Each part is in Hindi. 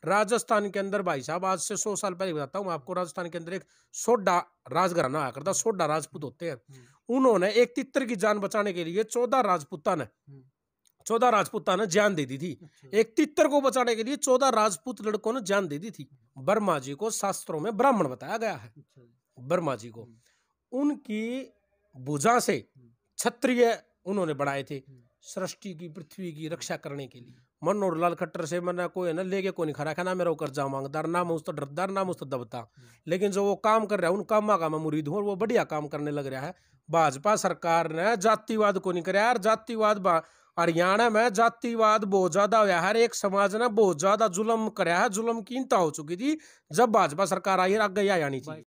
राजस्थान के अंदर भाई साहब आज से 100 साल पहले बताता हूँ मैं आपको, राजस्थान के अंदर एक सोडा राजघराना आया करता, सोडा राजपूत होते हैं। उन्होंने एक तितर की जान बचाने के लिए 14 राजपूता ने जान दे दी थी। एक तितर को बचाने के लिए 14 राजपूत लड़कों ने जान दे दी थी। वर्मा जी को शास्त्रों में ब्राह्मण बताया गया है। वर्मा जी को उनकी भुजा से क्षत्रिय उन्होंने बनाए थे, सृष्टि की पृथ्वी की रक्षा करने के लिए। मनोहर लाल खट्टर से मैंने कोई है ना लेके कोई नहीं खड़ा है ना, मेरा वो कर्जा मांगदार ना, मैं उस तो डरदार ना, उस तो दबता। लेकिन जो वो काम कर रहा है उन कामा का मैं मुरीद हूँ और वो बढ़िया काम करने लग रहा है। भाजपा सरकार ने जातिवाद को नहीं कराया यार, जातिवाद हरियाणा में जातिवाद बहुत ज्यादा हुआ है। हर एक समाज ने बहुत ज्यादा जुल्म कराया है, जुल्म की इंतहा हो चुकी थी जब भाजपा सरकार आई, आगे आनी चाहिए।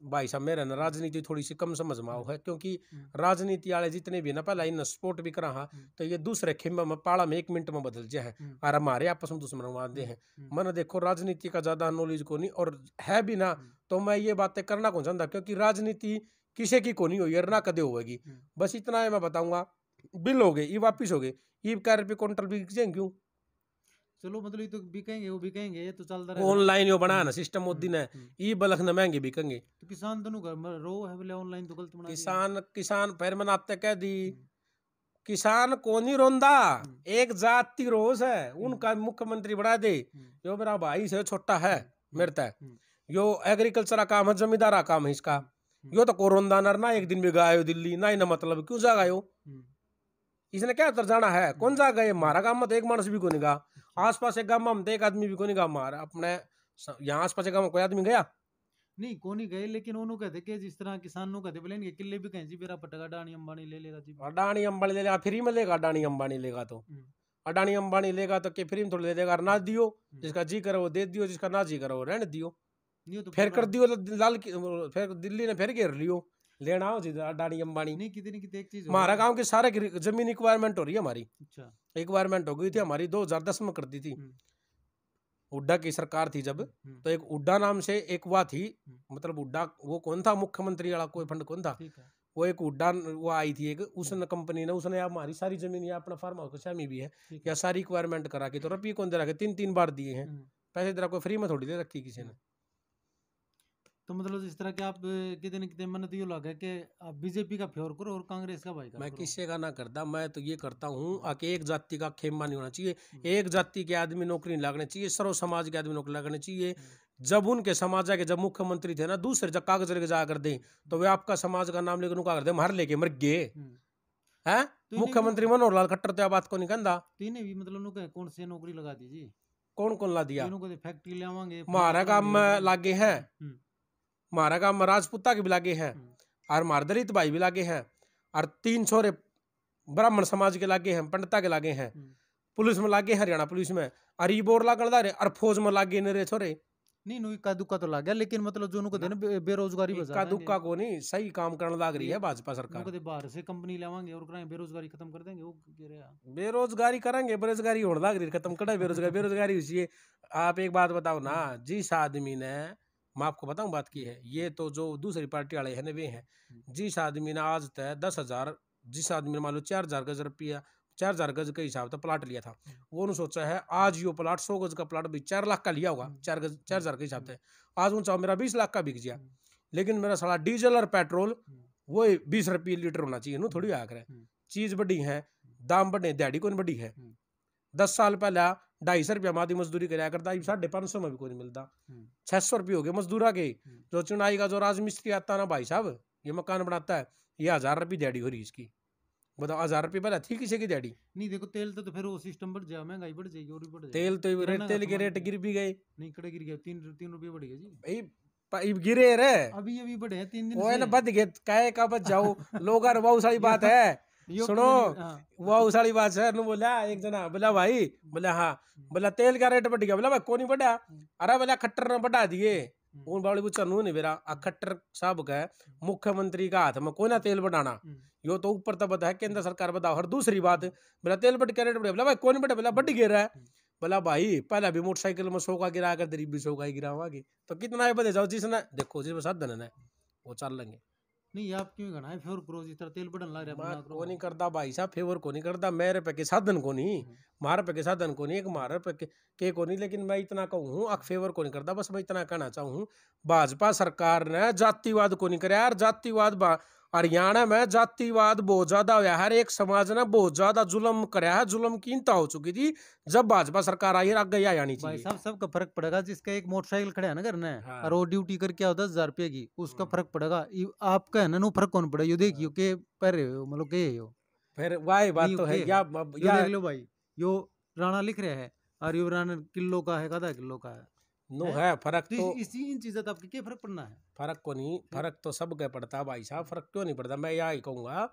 भाई साहब मेरा ना राजनीति थोड़ी सी कम समझ में आओ है, क्योंकि राजनीति वाले जितने भी ना पहला इन स्पोर्ट भी करा तो ये दूसरे खिम्बा में पाला में 1 मिनट में बदल जाए और हमारे आपस में दुश्मन मानते हैं। मैंने देखो राजनीति का ज्यादा नॉलेज को नहीं और है भी ना, तो मैं ये बातें करना कौन चाहता, क्योंकि राजनीति किसी की को नहीं हुई और ना कदे होगी। बस इतना है मैं बताऊंगा। बिल हो गए, ये वापिस हो गए, ये क्या रुपये क्विंटल बिक जाए क्यों? चलो मतलब ये तो बिकेंगे, वो बिकेंगे, ये तो चलता रहेगा। ऑनलाइन यो बनाया ना सिस्टम मोदी ने, ये बलख न महंगे बिकेंगे। तो किसान दोनों घर में रो है बोले ऑनलाइन तो गलत बना किसान पैर मनाते कह दी, किसान को नहीं रोंदा, एक जाति रोष है उनका मुख्यमंत्री बना दे। यो मेरा भाई से छोटा है मेरे तय, यो एग्रीकल्चर का काम है, जमींदार का काम है इसका। यो तो को रोंदा ना, एक दिन भी गायो दिल्ली ना, इन्हें मतलब क्यों जा गायो, इसने क्या उतर जाना है, कौन जा गए? हमारा गांव में तो एक मानस भी को नहीं गा, आसपास एक गांव में तो एक आदमी भी को नहीं गा, हमारा अपने यहाँ आसपास एक गांव में कोई आदमी गया नहीं, को नहीं गए। लेकिन उन्होंने कहते कि जिस तरह किसानों कहते बोले इनके किले भी कहीं जी मेरा पटका अडानी अंबानी ले लेगा जी, अडानी अंबानी ले लेगा, फ्री में लेगा। अडानी अंबानी लेगा तो अडानी अंबानी लेगा तो के फ्री में थोड़ी ले लेगा, ना दियो, जिसका जी करो वो दे दियो, जिसका ना जी करो वो रहने दियो, तो फिर कर दियो लाल फिर दिल्ली ने फिर घेर लियो, लेना हो जी अडानी अंबानी। नहीं कितनी कितनी एक चीज हमारा गांव के सारे जमीन रिक्वायरमेंट हो रही है हमारी। अच्छा, रिक्वायरमेंट हो गई थी हमारी 2010 में कर दी थी, हुड्डा की सरकार थी जब, तो एक हुड्डा नाम से एक हुआ थी, मतलब हुड्डा वो कौन था मुख्यमंत्री वाला कोई फंड कौन था, वो एक हुड्डा वो आई थी एक, उसने कंपनी ने उसने हमारी सारी जमीन या अपना फार्म हाउस शामी भी है या सारी रिक्वायरमेंट करा के, तो रुपये कौन दे रखा, 3 बार दिए हैं पैसे, दे कोई फ्री में थोड़ी दे रखी किसी ने। तो मतलब जिस तरह के आप कितने कितने मन तो ये लगा कि आप बीजेपी का फेवर करो और कांग्रेस का भाई का मैं किसी का ना करता, मैं तो ये करता हूँ आके एक जाति का खेमा नहीं होना चाहिए, एक जाति के आदमी नौकरी नहीं लगनी चाहिए, सर्व समाज के आदमी नौकरी लगनी चाहिए। जब उनके समाज के जब मुख्यमंत्री थे ना, दूसरे जब कागज लेके जा कर दे तो वे आपका समाज का नाम लेकर उनका कर दे हर लेके मर गए है। मुख्यमंत्री मनोहर लाल खट्टर तो बात को नहीं कहता, तीन भी मतलब कौन सी नौकरी लगा दीजिए, कौन कौन ला दिया, फैक्ट्री ले आवांगे हमारा काम में लागे हैं, हमारा गांव में राजपूता के भी लागे हैं और हमारे दलित भाई भी लागे हैं और 3 छोरे ब्राह्मण समाज के लागे हैं, पंडिता के लागे हैं, पुलिस में लागे, हरियाणा पुलिस में, और ई बोर लागल रे और फौज में लागे ने रे छोरे। नहीं नो इक्का दुक्का तो लाग गया, लेकिन मतलब जो उनको देना बेरोजगारी बजा इक्का दुक्का को नहीं, सही काम करने लग रही है भाजपा सरकार। बाहर से कंपनी लावांगे और कराएं बेरोजगारी खत्म कर देंगे, वो कह रहे हैं बेरोजगारी करेंगे, बेरोजगारी होने लग रही, खत्म करे बेरोजगारी, बेरोजगारी हुई। आप एक बात बताओ ना, जिस आदमी ने, मैं आपको बताऊं बात की है, ये तो जो दूसरी पार्टी वाले हैं वे हैं, जिस आदमी ने आज तक 10,000, जिस आदमी ने मान लो 4,000 गज रुपया 4,000 गज के हिसाब से प्लाट लिया था, वो उन्होंने सोचा है आज यो प्लाट 100 गज का प्लाट भी 4 लाख का लिया होगा, 4,000 के हिसाब से, आज उन चाहो मेरा 20 लाख का बिक गया, लेकिन मेरा साला डीजल और पेट्रोल वो 20 रुपये लीटर होना चाहिए, नो थोड़ी आ करे, चीज बढ़ी है, दाम बढ़े, दिहाड़ी कौन बढ़ी है। 10 साल पहले 250 रुपया मादी मजदूरी कराया करता, 550 में भी कोई नहीं मिलता, 600 रुपये हो गए मजदूरा के। जो चुनाई का जो राजमिस्त्री आता ना भाई साहब, ये मकान बनाता है, ये 1,000 रुपये दिहाड़ी हो रही इसकी, बताओ 1,000 रुपये पहले थी किसी की दिहाड़ी? नहीं देखो तेल तो फिर वो सिस्टम बढ़ जाएगा, महंगाई बढ़ जाएगी और भी बढ़ जाएगी, तेल तो तेल के रेट गिर भी गए, नहीं कड़े गिर गया, 3 रुपये बढ़ गया जी भाई गिरे रे, अभी बढ़े हैं 3 दिन वो है ना बद गए काहे का बच जाओ लोग, बहुत सारी बात है सुनो, वो उसाली बात सर ने बोला एक जना, बोला भाई, बोला हाँ, बोला तेल का रेट बढ़ गया, बोला भाई को नहीं बढ़ा, अरे बोला खट्टर ने बढ़ा दिए, उन बावली बुच्चा नू नहीं बेरा खट्टर साहब का मुख्यमंत्री का हाथ में कोई ना तेल बढ़ाना, यो तो ऊपर तक बता है केंद्र सरकार बताओ। हर दूसरी बात बोला तेल बढ़ के रेट बढ़े, बोला भाई कौन बढ़े, बोला बढ़ गिर रहा है, बोला भाई पहला भी मोटरसाइकिल में 100 का गिरा कर तेरी 200 का ही गिरावागे, तो कितना है बदे जाओ, जिसने देखो जिसमें साधन है वो चल लेंगे। नहीं आप क्यों कहना है फेवर करो, जिस तरह तेल बढ़न लग रहा है को नहीं करता भाई साहब, फेवर को नहीं करता, मेरे पे के साधन को नहीं, मार पे के साधन को नहीं, एक मार पे के को नहीं। लेकिन मैं इतना कहूँ, अक फेवर को नहीं करता, बस मैं इतना कहना चाहूँ, भाजपा सरकार ने जातिवाद को नहीं कराया यार। जातिवाद हरियाणा में जातिवाद बहुत ज्यादा हुआ है, एक समाज ने बहुत ज्यादा जुल्म कराया है, जुल्म की इंतहा हो चुकी थी जब भाजपा सरकार आई, आगे या आनी भाई चाहिए। साहब सबका फर्क पड़ेगा, जिसका एक मोटरसाइकिल खड़ा है ना घर में हाँ। और वो ड्यूटी करके आओ 10,000 रुपये की, उसका फर्क पड़ेगा। आपका है ना नो फर्क कौन पड़ेगा, यो देखियो के पर रहे हो मतलब के हो, फिर वही बात तो है के या, यो देख लो भाई, यो राणा लिख रहा है और यो राणा किलो का है, आधा किलो का है। नो है फर्क तो तो, इसी इन चीजों आपके क्या फर्क पड़ना है? फर्क को नहीं, फर्क तो सब के पड़ता है भाई साहब। फर्क क्यों नहीं पड़ता, मैं यही कहूंगा,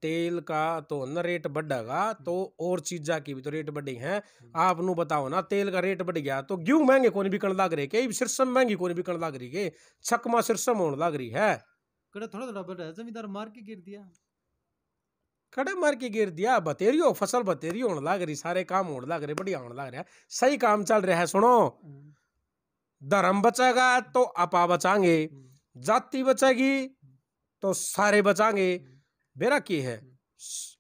तेल का तो न रेट बढ़ेगा तो और चीजा की भी तो रेट बढ़ी है। आप नु बताओ ना, तेल का रेट बढ़ गया तो गेहूं महंगे को नहीं बिकन लग रही के, सिरसम महंगी को नहीं बिकन लग रही के, छकमा सिरसम होने लग रही है। कड़ा थोड़ा थोड़ा बढ़ा है, जमींदार मार के गिर दिया, कड़े मार के गिर दिया, बतेरियो फसल बतेरी होने लग रही, सारे काम होने लग रहे, बढ़िया होने लग रहा है, सही काम चल रहा है। सुनो, धर्म बचेगा तो आपा बचाएंगे, जाति बचेगी तो सारे बचाएंगे। बेरा की है,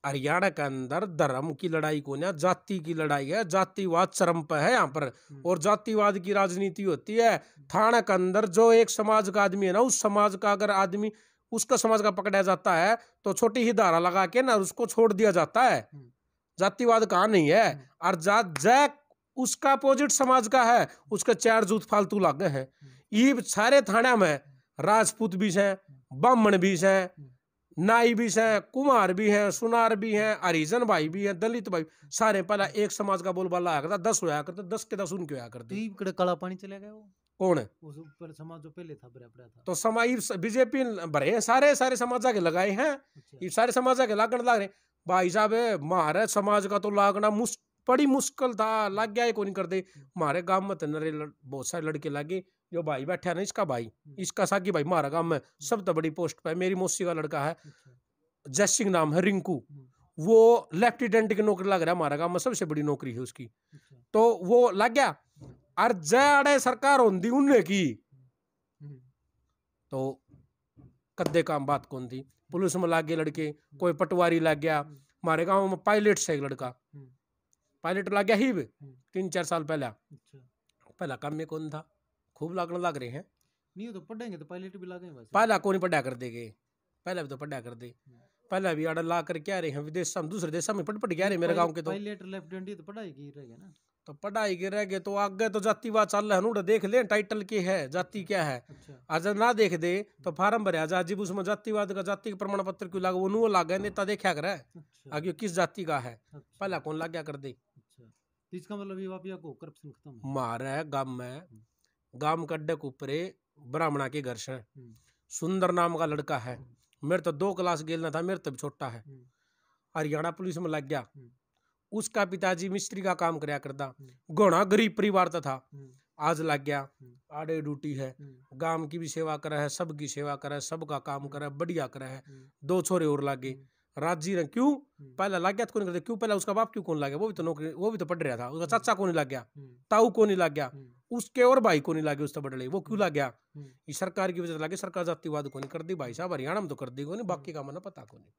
हरियाणा के अंदर धर्म की लड़ाई को ना, जाति की लड़ाई है, जातिवाद चरम पे है यहाँ पर, और जातिवाद की राजनीति होती है। थाना के अंदर जो एक समाज का आदमी है ना, उस समाज का अगर आदमी उसका समाज का पकड़ा जाता है तो छोटी ही धारा लगा के ना उसको छोड़ दिया जाता है। जातिवाद कहाँ नहीं है। और जात जैक उसका अपोजिट समाज का है, उसके चार जूत फालतू लागे हैं। ये सारे थाना में राजपूत भी हैं, ब्राह्मण भी हैं, नाई भी हैं, कुमार भी हैं, सुनार भी हैं, हरिजन भाई भी हैं, दलित भाई, सारे पहला एक समाज का बोलबाला आया करता, 10 होया करता, 10 के 10 उनके होया करते। तो काला पानी चले गया वो, कौन है? उस ऊपर समाज जो पहले था भरा पड़ा था, तो समाज बीजेपी भरे हैं, सारे सारे समाजा के लगाए हैं। ये सारे समाजा के लागण लाग रहे भाई साहब। हमारे समाज का तो लागना बड़ी मुश्किल था, लग गया को नहीं करते। हमारे गांव में तो नरे बहुत सारे लड़के लगे, जो भाई बैठा है ना, इसका भाई, इसका सागी भाई हमारा गांव में सब तो बड़ी पोस्ट पे, मेरी मौसी का लड़का है, जय सिंह नाम है, रिंकू, वो लेफ्टिनेंट की नौकरी लग रहा है, हमारा गांव में सबसे बड़ी नौकरी है उसकी। तो वो लग गया, और जय सरकार होती उनने की तो कद्दे काम बात कौन थी। पुलिस में लग गए लड़के, कोई पटवारी लग गया, हमारे गांव में पायलट से एक लड़का पायलट लग गया ही 3-4 साल पहले। पहला काम में कौन था, खूब लागण लग रहे हैं। नहीं तो पढ़ेंगे तो पायलट भी लागे बस, पहला कौन पढ़ा कर देगे, पहला भी तो पढ़ा कर दे, पहला भी आड़ा ला कर क्या रहे हैं, विदेश में दूसरे देशों में पढ़ गया रहे मेरे गांव के। तो पायलट लेफ्टिनेंट तो पढ़ाई की रहेगा ना, तो पढ़ाई के रह गए तो आगे तो जातिवाद चल रहा है ना, देख ले टाइटल के है, जाति क्या है। आज ना देख दे तो फार्म भरे आज जीव उसमें जातिवाद का जाति का प्रमाण पत्र क्यों लागे, वो नु लागे नेता देखा करे आगे किस जाति का है, पहला कौन लग गया कर दे। इसका मतलब ये वापिया को करप्शन खत्म है। मारे गांव में, गांव कड्डे के ऊपर ब्राह्मणा के घर से सुंदर नाम का लड़का है, मेरे तो 2 क्लास गेलना था, मेरे तो भी छोटा है, हरियाणा पुलिस में लग गया। उसका पिताजी मिस्त्री का काम कराया करता, घोड़ा गरीब परिवार था, आज लग गया, आड़े ड्यूटी है, गांव की भी सेवा करे है, सबकी सेवा करे, सबका काम करे, बढ़िया करे है। 2 छोरे और लागे, राजी रंग क्यों पहला लग गया तो कौन करते, क्यों पहला उसका बाप क्यों कौन लग गया, वो भी तो नौकरी, वो भी तो पढ़ रहा था, उसका चाचा को नहीं लग गया, ताऊ को नहीं लग गया, उसके और भाई को नहीं लगे उससे बड़े, वो क्यों लग गया, ये सरकार की वजह से लगे। सरकार जातिवाद को नहीं कर दी भाई साहब, हरियाणा में तो कर दी को नहीं, बाकी का मन पता को नहीं।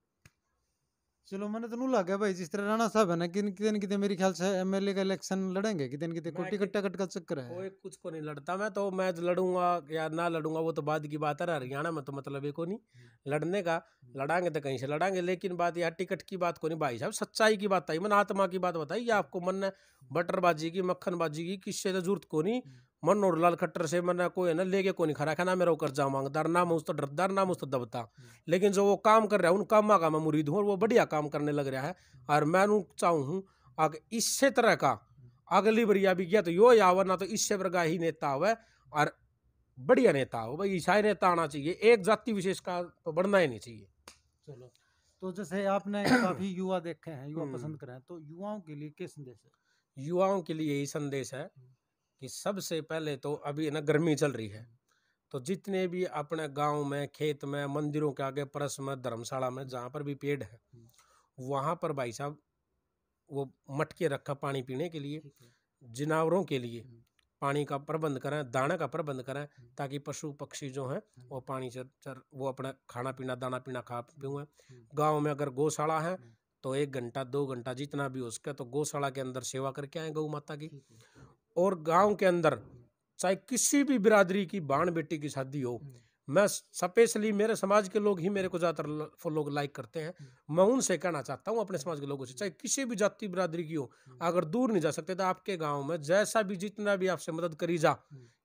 चलो मैंने तो नहीं लगा भाई, जिस तरह राणा साहब है ना, कितने मेरे ख्याल से एमएलए का इलेक्शन लड़ेंगे, कितने कोटी कट्टा कट का चक्कर है, कोई कुछ को नहीं लड़ता। मैं तो मैं लड़ूंगा या ना लड़ूंगा वो तो बाद की बात है, हरियाणा में तो मतलब को नहीं लड़ने का, लड़ांगे तो कहीं से लड़ांगे, लेकिन बात यह टिकट की बात को नहीं भाई साहब, सच्चाई की बात आई, मन आत्मा की बात बताई, आपको मन बटरबाजी की मक्खनबाजी की किससे तो जरूरत को नहीं, मन और लाल खट्टर से मन कोई है ना लेके को नहीं खरा खाना मेरा कर्जा मांगदार नाम उस तो डरदार नाम उस तो दबता, लेकिन जो वो काम कर रहा है उन कामा का मैं मुरीद हूँ और वो बढ़िया काम करने लग रहा है। और मैं चाहूँ अगर इससे तरह का अगली बरिया भी गया तो यो यावर ना तो इससे वर्गा ही नेता हुआ और बढ़िया नेता हो भाई, ईसाई नेता आना चाहिए, एक जाति विशेष का तो बढ़ना ही नहीं चाहिए। चलो तो जैसे आपने काफी युवा देखे हैं, युवा पसंद करें, तो युवाओं के लिए क्या संदेश है? युवाओं के लिए यही संदेश है कि सबसे पहले तो अभी ना गर्मी चल रही है, तो जितने भी अपने गांव में, खेत में, मंदिरों के आगे, परस में, धर्मशाला में, जहाँ पर भी पेड़ है वहाँ पर भाई साहब वो मटके रखा पानी पीने के लिए, जानवरों के लिए पानी का प्रबंध करें, दाने का प्रबंध करें, ताकि पशु पक्षी जो हैं वो पानी से वो अपना खाना पीना दाना पीना खा पीएं। गांव में अगर गौशाला है तो 1 घंटा 2 घंटा जितना भी हो सके तो गौशाला के अंदर सेवा करके आए गौ माता की। ठीक है। और गांव के अंदर चाहे किसी भी बिरादरी की बाण बेटी की शादी हो, मैं स्पेशली मेरे समाज के लोग ही मेरे को ज्यादातर लोग लाइक करते हैं। मैं उनसे कहना चाहता हूँ अपने समाज के लोगों से, चाहे किसी भी जाति बिरादरी की हो, अगर दूर नहीं जा सकते तो आपके गांव में जैसा भी जितना भी आपसे मदद करी जा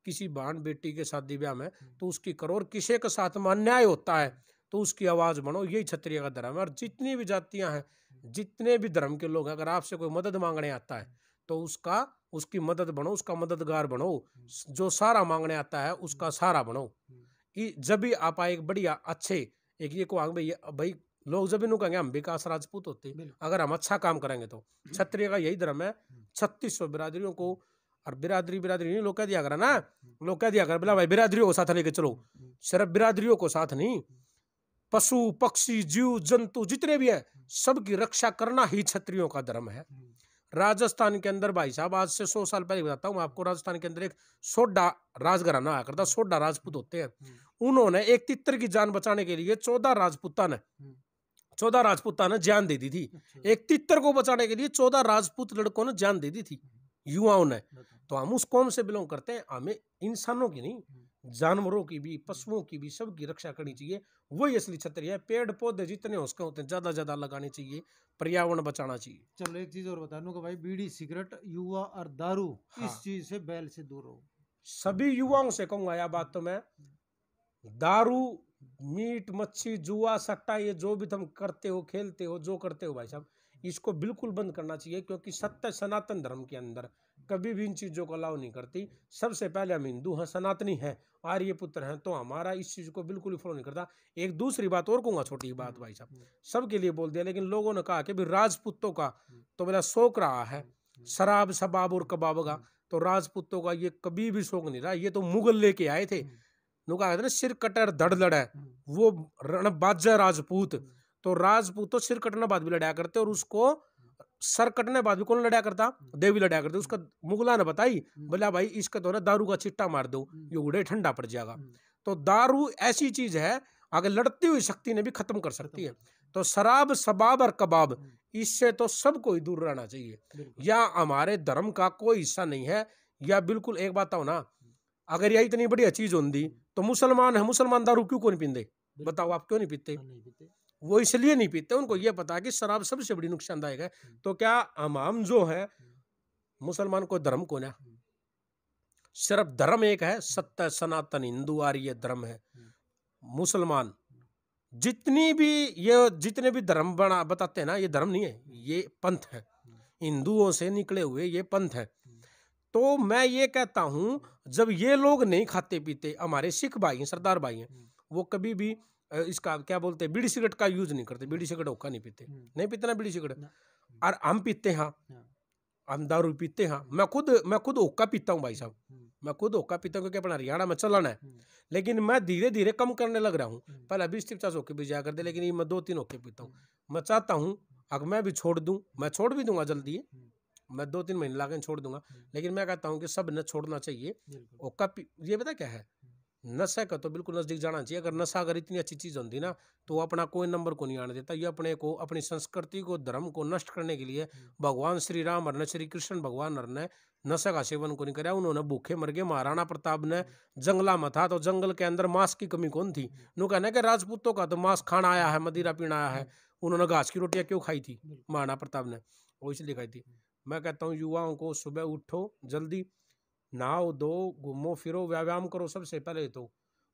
किसी बाण बेटी के शादी ब्याह में, तो उसकी करो। और किसी के साथ में अन्याय होता है तो उसकी आवाज बनो, यही क्षत्रिय का धर्म है। और जितनी भी जातियां हैं, जितने भी धर्म के लोग हैं, अगर आपसे कोई मदद मांगने आता है तो उसकी मदद बनो, उसका मददगार बनो। जो सारा मांगने आता है उसका सारा बनो। जब भी आप एक बढ़िया अच्छे एक ये को भाई लोग जब इन्हों कहेंगे हम विकास राजपूत होते, अगर हम अच्छा काम करेंगे तो क्षत्रिय का यही धर्म है। 3600 बिरादरियों को, और बिरादरी नहीं लोग कह दिया करा ना, लोग कह दिया कर बोला भाई बिरादरियों को साथ लेके चलो। सिर्फ बिरादरियों को साथ नहीं, पशु पक्षी जीव जंतु जितने भी है सबकी रक्षा करना ही क्षत्रियों का धर्म है। राजस्थान के अंदर भाई साहब आज से 100 साल पहले बताता हूँ आपको, राजस्थान के अंदर एक सोडा राजघराना आया करता, सोडा राजपूत होते हैं। उन्होंने एक तितर की जान बचाने के लिए 14 राजपूता ने जान दे दी थी। एक तितर को बचाने के लिए 14 राजपूत लड़कों ने जान दे दी थी, युवाओं ने। तो हम उस कौम से बिलोंग करते हैं, हमें इंसानों की नहीं जानवरों की भी, पशुओं की भी, सबकी रक्षा करनी चाहिए। वही असली क्षत्रिय है। पेड़ पौधे जितने हो सके होते हैं ज्यादा लगाने चाहिए, पर्यावरण बचाना चाहिए। चलो एक चीज और बता दूं कि भाई बीड़ी सिगरेट युवा और दारू, हाँ। इस चीज से बैल से दूर रहो। सभी युवाओं से कहूंगा यह बात, तो मैं दारू मीट मच्छी जुआ सट्टा ये जो भी तुम करते हो खेलते हो जो करते हो भाई साहब, इसको बिल्कुल बंद करना चाहिए। क्योंकि सत्य सनातन धर्म के अंदर कभी भी इन चीजों को अलाउ नहीं करती। सबसे पहले हम हिंदू हैं, सनातनी हैं, आर्य पुत्र हैं, तो हमारा इस चीज को बिल्कुल फॉलो नहीं करता। एक दूसरी बात और कहूंगा, छोटी बात भाई साहब, सबके लिए बोल दिया, लेकिन लोगों ने कहा कि भी राजपूतों का तो मेरा शौक रहा है शराब शबाब और कबाब का, तो राजपूतों का ये कभी भी शौक नहीं रहा। ये तो मुगल लेके आए थे, नुका कहते ना सिर कटर धड़ लड़ा, वो रणबाजा राजपूत। तो राजपूत तो सिर कटने बाद भी लड़ा करते, और उसको सर कटने बाद भी कौन लड़ा करता, देवी लड़ा करते। उसका मुगला ने बताई, बोला भाई इसका तो ना दारू का चिट्टा मार दो, ये उड़े ठंडा पड़ जाएगा। तो दारू ऐसी चीज है अगर लड़ती हुई शक्ति ने भी खत्म कर सकती है। तो शराब शबाब और कबाब इससे तो सबको ही दूर रहना चाहिए। या हमारे धर्म का कोई हिस्सा नहीं है, या बिल्कुल एक बात हो ना, अगर यह इतनी बढ़िया चीज होती तो मुसलमान है, मुसलमान दारू क्यों को नहीं पीते? बताओ आप क्यों नहीं पीते? वो इसलिए नहीं पीते, उनको ये पता है कि शराब सबसे बड़ी नुकसानदायक है। तो क्या हम जो है मुसलमान को धर्म को ना, सिर्फ धर्म एक है, सत्य सनातन हिंदू आर्य धर्म है। मुसलमान जितनी भी ये जितने भी धर्म बना बताते हैं ना, ये धर्म नहीं है, ये पंथ है, हिंदुओं से निकले हुए ये पंथ है। तो मैं ये कहता हूं जब ये लोग नहीं खाते पीते, हमारे सिख भाई हैं, सरदार भाई हैं, वो कभी भी इसका क्या बोलते हैं बीड़ी सिगरेट का यूज नहीं करते, बीड़ी सिगरेट होका नहीं पीते, नहीं पीते ना बीड़ी सिगरेट। और हम पीते हैं, हम दारू पीते हैं। मैं खुद होका पीता हूँ भाई साहब, मैं खुद होका पीता हूँ क्योंकि अपना हरियाणा में चलन है। लेकिन मैं धीरे धीरे कम करने लग रहा हूँ। पहले 20-50 होके भी जाया करते, लेकिन ये मैं 2-3 होके पीता हूँ। मैं चाहता हूँ अगर मैं भी छोड़ दूं, मैं छोड़ भी दूंगा जल्दी, मैं 2-3 महीने लगे छोड़ दूंगा। लेकिन मैं कहता हूँ कि सब ने छोड़ना चाहिए। होका ये पता क्या है, नशा का तो बिल्कुल नजदीक जाना चाहिए। अगर नशा अगर इतनी अच्छी चीज होती ना तो अपना कोई नंबर को नहीं आने देता। ये अपने को, अपनी संस्कृति को, धर्म को नष्ट करने के लिए भगवान श्री राम और श्री कृष्ण भगवान ने नशा का सेवन को नहीं कराया। उन्होंने भूखे मर गए। महाराणा प्रताप ने जंगला में था तो जंगल के अंदर मांस की कमी कौन थी? नु कहना कि राजपूतों का तो मांस खाना आया है, मदिरा पीना आया है। उन्होंने घास की रोटियां क्यों खाई थी? महाराणा प्रताप ने वो इसलिए खाई थी। मैं कहता हूँ युवाओं को सुबह उठो, जल्दी नहाओ दो, घूमो फिरो, व्यायाम करो सबसे पहले तो,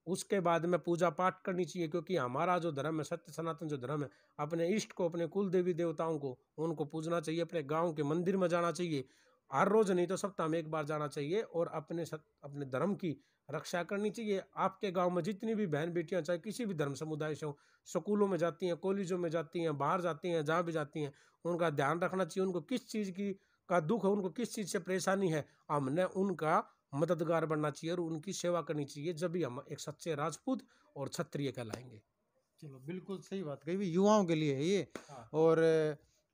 उसके बाद में पूजा पाठ करनी चाहिए। क्योंकि हमारा जो धर्म है, सत्य सनातन जो धर्म है, अपने इष्ट को, अपने कुल देवी देवताओं को, उनको पूजना चाहिए। अपने गांव के मंदिर में जाना चाहिए, हर रोज नहीं तो सप्ताह में एक बार जाना चाहिए, और अपने धर्म की रक्षा करनी चाहिए। आपके गांव में जितनी भी बहन बेटियां चाहे किसी भी धर्म समुदाय से हो, स्कूलों में जाती हैं, कॉलेजों में जाती हैं, बाहर जाती हैं, जहाँ भी जाती हैं, उनका ध्यान रखना चाहिए। उनको किस चीज़ की का दुख है, उनको किस चीज़ से परेशानी है, हमने उनका मददगार बनना चाहिए और उनकी सेवा करनी चाहिए। जब भी हम एक सच्चे राजपूत और क्षत्रिय कहलाएंगे। चलो बिल्कुल सही बात कही, युवाओं के लिए है ये। और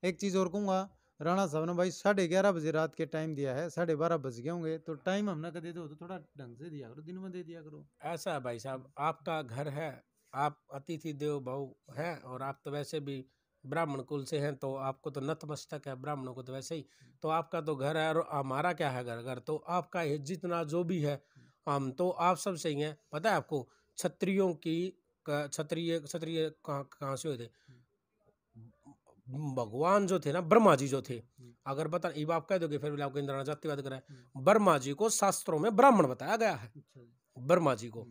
एक चीज़ और कहूँगा, राणा साहब ने भाई 11:30 बजे रात के टाइम दिया है, 12:30 बज गए होंगे, तो टाइम हमने कह दे दो तो थोड़ा ढंग से दिया करो, दिन में दे दिया करो। ऐसा है भाई साहब, आपका घर है, आप अतिथि देव भव हैं, और आप तो वैसे भी ब्राह्मण कुल से हैं तो आपको तो नतमस्तक है, ब्राह्मणों को तो वैसे ही। तो आपका तो घर है और हमारा क्या है, घर घर तो आपका है, जितना जो भी है हम तो आप सब से ही हैं। पता है आपको क्षत्रियों की क्षत्रिय क्षत्रिय कहाँ से हुए थे? भगवान जो थे ना, ब्रह्मा जी जो थे, अगर बता ये आप कह दोगे फिर भी आपको इंद्राना जातिवाद करा है। ब्रह्मा जी को शास्त्रों में ब्राह्मण बताया गया है। ब्रह्मा जी को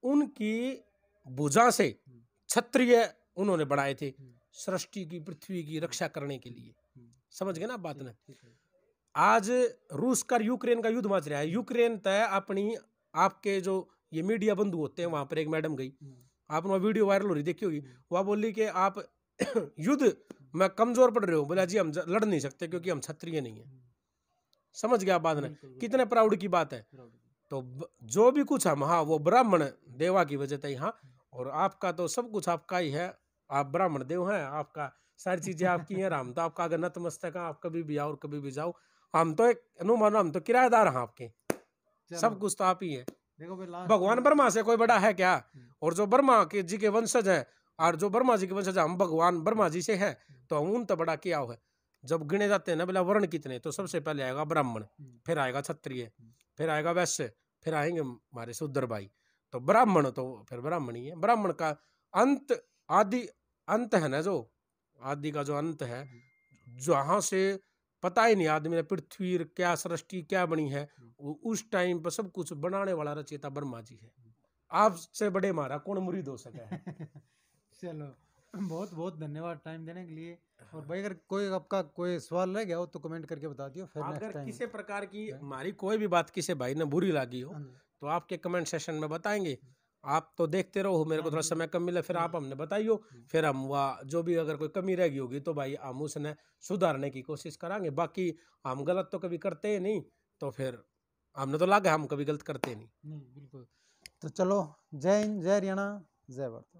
उनकी भुजा से क्षत्रिय उन्होंने बढ़ाए थे, सृष्टि की पृथ्वी की रक्षा करने के लिए। समझ गए ना बात ने? आज रूस का यूक्रेन का युद्ध मच रहा है। यूक्रेन तय अपनी आपके जो ये मीडिया बंधु होते हैं, वहां पर एक मैडम गई, आपने वो वीडियो वायरल हो रही देखी होगी, वह बोली कि आप युद्ध में कमजोर पड़ रहे हो। बोला जी हम लड़ नहीं सकते क्योंकि हम क्षत्रिय नहीं है। समझ गया बात ने? कितने प्राउड की बात है। तो जो भी कुछ हम, हाँ वो ब्राह्मण देवा की वजह से, हाँ, और आपका तो सब कुछ आपका ही है, आप ब्राह्मण देव हैं, आपका सारी चीजें आपकी हैं। हम तो आपका अगर नतमस्तक, आप कभी भी आओ और कभी भी जाओ, हम तो एक अनुमान, हम तो किराएदार हैं आपके, सब कुछ तो आप ही है। देखो भगवान ब्रह्मा से कोई बड़ा है क्या? और जो ब्रह्मा के जी के वंशज है, और जो ब्रह्मा जी के वंशज हम भगवान ब्रह्मा जी से हैं, तो हम उन तो बड़ा क्या है। जब गिने जाते हैं ना बोला वर्ण कितने, तो सबसे पहले आएगा ब्राह्मण, फिर आएगा क्षत्रिय, फिर आएगा वैश्य, फिर आएंगे हमारे शूद्र भाई। तो ब्राह्मण तो फिर ब्राह्मण ही है। ब्राह्मण का अंत आदि अंत है ना, जो आदि का जो अंत है, जहां से पता ही नहीं आदमी ने पृथ्वी क्या सृष्टि क्या बनी है, उस टाइम पर सब कुछ बनाने वाला रचयिता ब्रह्मा जी है। आपसे बड़े मारा कौन मुरीद हो सका है। चलो बहुत बहुत धन्यवाद टाइम देने के लिए। और भाई अगर कोई आपका कोई सवाल रह गया हो तो कमेंट करके बता दियो, फिर नेक्स्ट अगर टाइम किसी प्रकार की हमारी कोई भी बात किसी भाई ने बुरी लगी हो तो आपके कमेंट सेशन में बताएंगे। आप तो देखते रहो, मेरे को थोड़ा समय कम मिला, फिर आप हमने बताइयो, फिर हम वह जो भी अगर कोई कमी रह गई होगी तो भाई हम उसने सुधारने की कोशिश करांगे। बाकी हम गलत तो कभी करते ही नहीं, तो फिर हमने तो लगा हम कभी गलत करते नहीं। बिल्कुल। तो चलो, जय हिंद, जय हरियाणा, जय भारत।